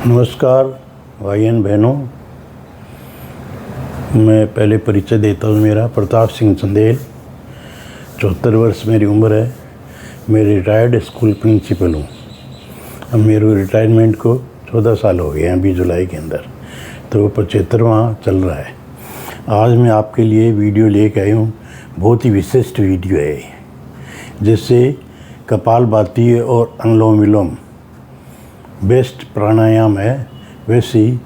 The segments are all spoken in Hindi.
नमस्कार भाई एंड बहनों, मैं पहले परिचय देता हूँ। मेरा प्रताप सिंह चंदेल, 74 वर्ष मेरी उम्र है। मैं रिटायर्ड स्कूल प्रिंसिपल हूँ। अब मेरे रिटायरमेंट को 14 साल हो गए हैं अभी जुलाई के अंदर, तो 75वां चल रहा है। आज मैं आपके लिए वीडियो लेके आया हूँ। बहुत ही विशिष्ट वीडियो है, जिससे कपालभाति और अनुलोम विलोम बेस्ट प्राणायाम है। वैसे ही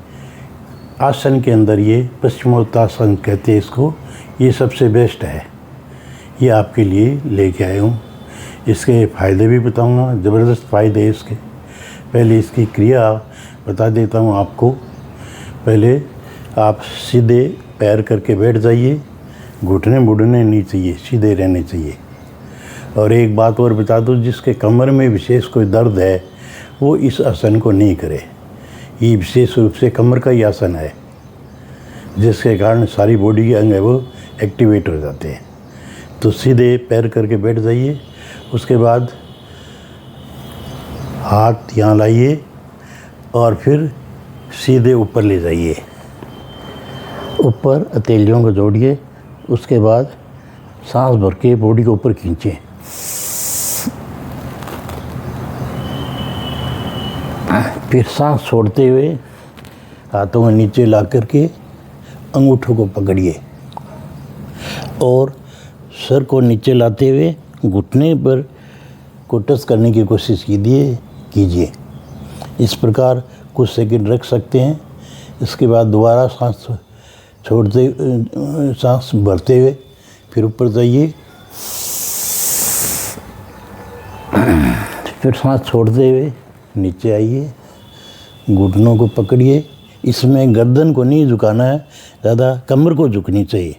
आसन के अंदर ये पश्चिमोत्तासन कहते हैं इसको, ये सबसे बेस्ट है। ये आपके लिए लेके आया हूँ। इसके फ़ायदे भी बताऊँगा, ज़बरदस्त फ़ायदे हैं इसके। पहले इसकी क्रिया बता देता हूँ आपको। पहले आप सीधे पैर करके बैठ जाइए, घुटने मुड़ने नहीं चाहिए, सीधे रहने चाहिए। और एक बात और बता दूँ, जिसके कमर में विशेष कोई दर्द है वो इस आसन को नहीं करे। ये विशेष रूप से कमर का ही आसन है, जिसके कारण सारी बॉडी के अंग है वो एक्टिवेट हो जाते हैं। तो सीधे पैर करके बैठ जाइए। उसके बाद हाथ यहाँ लाइए और फिर सीधे ऊपर ले जाइए। ऊपर हथेलियों को जोड़िए। उसके बाद सांस भर के बॉडी को ऊपर खींचें। फिर सांस छोड़ते हुए हाथों में नीचे ला करके अंगूठों को पकड़िए और सर को नीचे लाते हुए घुटने पर को टच करने की कोशिश कीजिए। इस प्रकार कुछ सेकंड रख सकते हैं। इसके बाद दोबारा सांस भरते हुए फिर ऊपर जाइए। फिर सांस छोड़ते हुए नीचे आइए, घुटनों को पकड़िए। इसमें गर्दन को नहीं झुकाना है, ज़्यादा कमर को झुकनी चाहिए।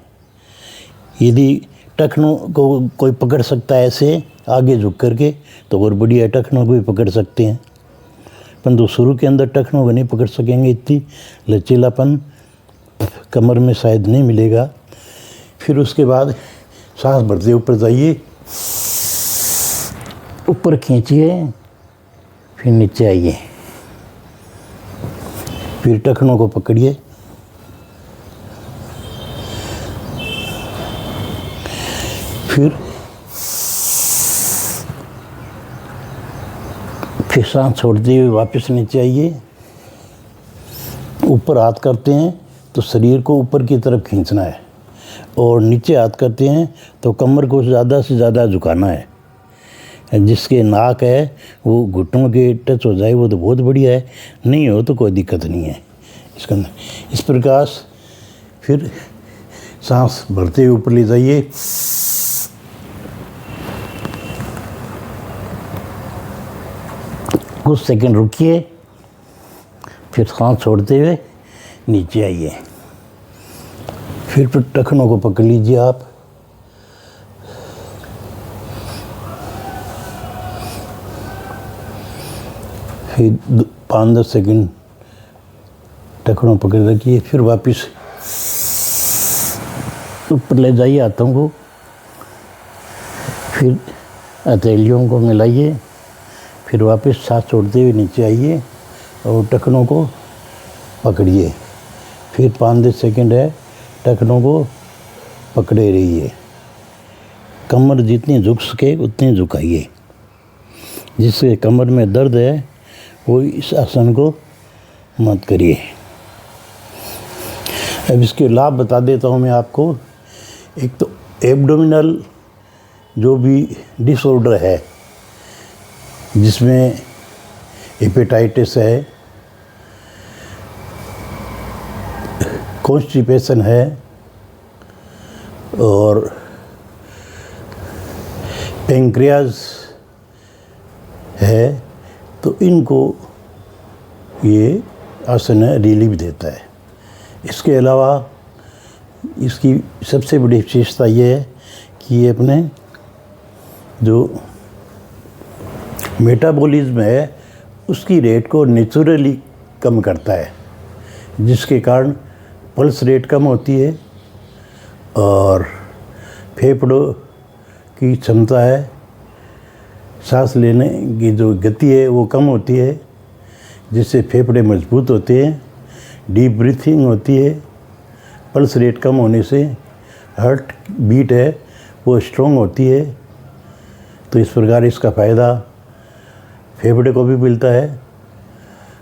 यदि टखनों को कोई पकड़ सकता है ऐसे आगे झुक करके तो और बढ़िया, टखनों को भी पकड़ सकते हैं। परंतु शुरू के अंदर टखनों को नहीं पकड़ सकेंगे, इतनी लचीलापन कमर में शायद नहीं मिलेगा। फिर उसके बाद सांस भरते ऊपर जाइए, ऊपर खींचिए, फिर नीचे आइए। फिर टखनों को पकड़िए। फिर सांस छोड़ते हुए वापस नीचे आइए। ऊपर हाथ करते हैं तो शरीर को ऊपर की तरफ खींचना है, और नीचे हाथ करते हैं तो कमर को ज़्यादा से ज़्यादा झुकाना है। जिसके नाक है वो घुटनों के टच हो जाए वो तो बहुत बढ़िया है, नहीं हो तो कोई दिक्कत नहीं है इसके अंदर। इस प्रकार फिर सांस भरते हुए ऊपर ले जाइए। कुछ सेकंड रुकिए, फिर सांस छोड़ते हुए नीचे आइए। फिर टखनों को पकड़ लीजिए आप। फिर 5-10 सेकंड टखनों पकड़ रखिए। फिर वापस ऊपर ले जाइए हाथों को। फिर हथेलियों को मिलाइए। फिर वापस सांस छोड़ते हुए नीचे आइए और टखनों को पकड़िए। फिर 5-10 सेकंड है, टखनों को पकड़े रहिए। कमर जितनी झुक सके उतनी झुकाइए। जिससे कमर में दर्द है वो इस आसन को मत करिए। अब इसके लाभ बता देता हूँ मैं आपको। एक तो एब्डोमिनल जो भी डिसऑर्डर है, जिसमें हेपेटाइटिस है, कॉन्स्टिपेशन है और पेंक्रियाज है, तो इनको ये आसन रिलीफ देता है। इसके अलावा इसकी सबसे बड़ी विशेषता ये है कि ये अपने जो मेटाबॉलिज्म है उसकी रेट को नेचुरली कम करता है, जिसके कारण पल्स रेट कम होती है और फेफड़ों की क्षमता है, सांस लेने की जो गति है वो कम होती है। जिससे फेफड़े मजबूत होते हैं, डीप ब्रीथिंग होती है, पल्स रेट कम होने से हार्ट बीट है वो स्ट्रॉन्ग होती है। तो इस प्रकार इसका फ़ायदा फेफड़े को भी मिलता है,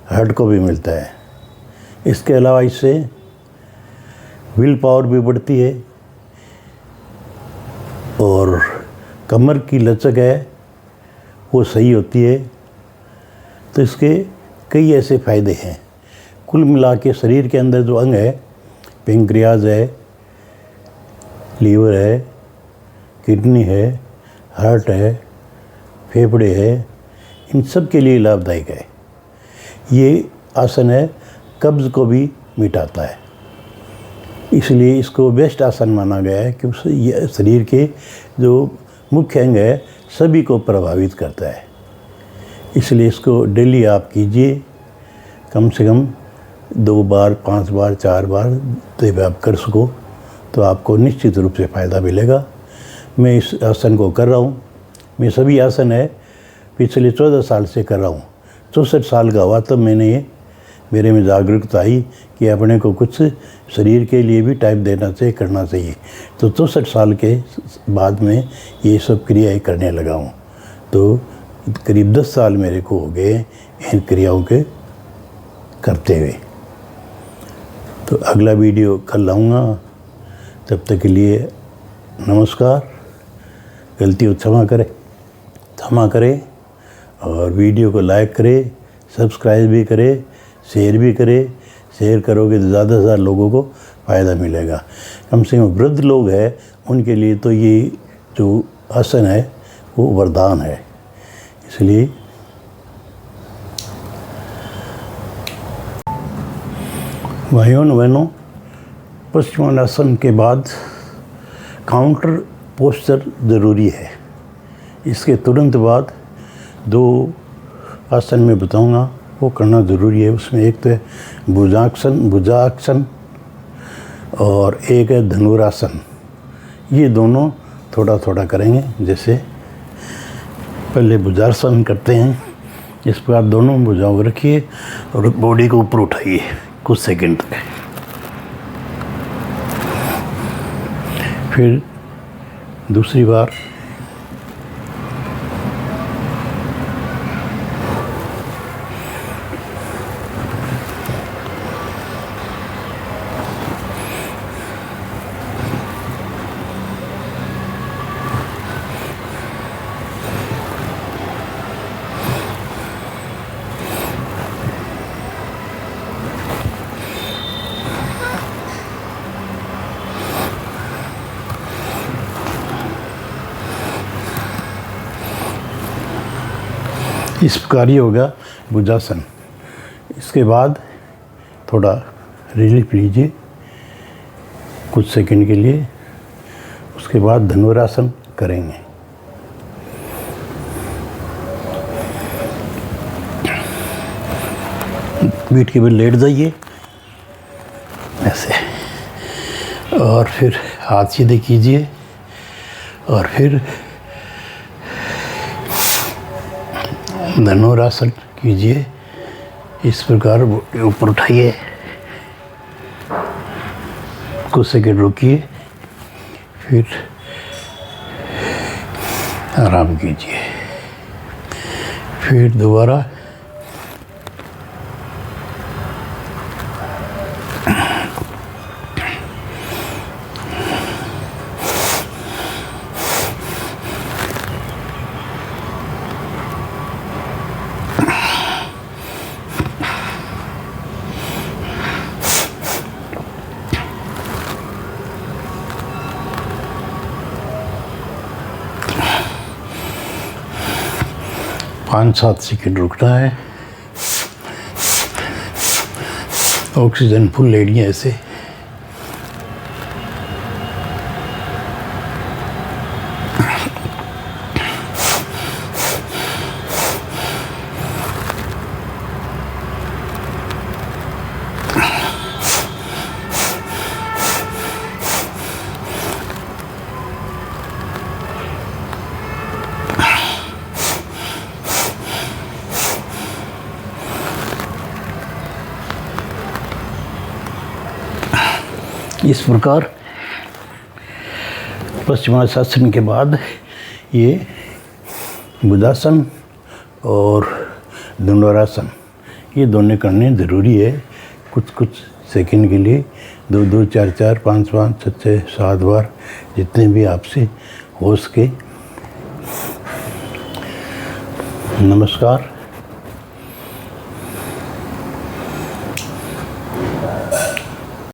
हार्ट को भी मिलता है। इसके अलावा इससे विल पावर भी बढ़ती है और कमर की लचक है वो सही होती है। तो इसके कई ऐसे फ़ायदे हैं। कुल मिला के शरीर के अंदर जो अंग है, पेंक्रियाज है, लीवर है, किडनी है, हार्ट है, फेफड़े है, इन सब के लिए लाभदायक है। ये आसन है कब्ज़ को भी मिटाता है, इसलिए इसको बेस्ट आसन माना गया है क्योंकि ये शरीर के जो मुख्य अंग है सभी को प्रभावित करता है। इसलिए इसको डेली आप कीजिए, कम से कम 2 बार, 5 बार, 4 बार जब आप कर सको तो आपको निश्चित रूप से फ़ायदा मिलेगा। मैं इस आसन को कर रहा हूँ। मैं सभी आसन है पिछले 14 साल से कर रहा हूँ। 64 साल का हुआ तब मेरे में जागरूकता आई कि अपने को कुछ शरीर के लिए भी टाइम देना चाहिए, करना चाहिए। तो 64 साल के बाद में ये सब क्रियाएं करने लगा हूँ। तो करीब 10 साल मेरे को हो गए इन क्रियाओं के करते हुए। तो अगला वीडियो कल लाऊंगा। तब तक के लिए नमस्कार। गलती हो क्षमा करें और वीडियो को लाइक करें, सब्सक्राइब भी करें, शेयर भी करें। शेयर करोगे तो ज़्यादा से ज़्यादा लोगों को फ़ायदा मिलेगा। कम से कम वृद्ध लोग हैं उनके लिए तो ये जो आसन है वो वरदान है। इसलिए भाइयों बहनों, पश्चिमासन के बाद काउंटर पोस्चर ज़रूरी है। इसके तुरंत बाद 2 आसन में बताऊंगा वो करना ज़रूरी है। उसमें एक तो है भुजासन और एक है धनुरासन। ये दोनों थोड़ा थोड़ा करेंगे। जैसे पहले भुजासन करते हैं। इस प्रकार दोनों भुजाओं को रखिए और बॉडी को ऊपर उठाइए कुछ सेकंड तक। फिर दूसरी बार इस प्रकार ही होगा भुजासन। इसके बाद थोड़ा रिलीफ लीजिए कुछ सेकंड के लिए। उसके बाद धनुरासन करेंगे। पीठ के बल लेट जाइए ऐसे और फिर हाथ सीधे कीजिए और फिर धनुरासन कीजिए। इस प्रकार ऊपर उठाइए, कुछ सेकंड रुकिए, फिर आराम कीजिए, फिर दोबारा पाँच 7 सेकंड रुकना है। ऑक्सीजन फुल लेनी है ऐसे। इस प्रकार पश्चिमाशासन के बाद ये बुधासन और धनुरासन ये दोनों करने ज़रूरी है। कुछ कुछ सेकंड के लिए 2-2, 4-4, 5-5, 6-6, 7 बार जितने भी आपसे हो सके। नमस्कार।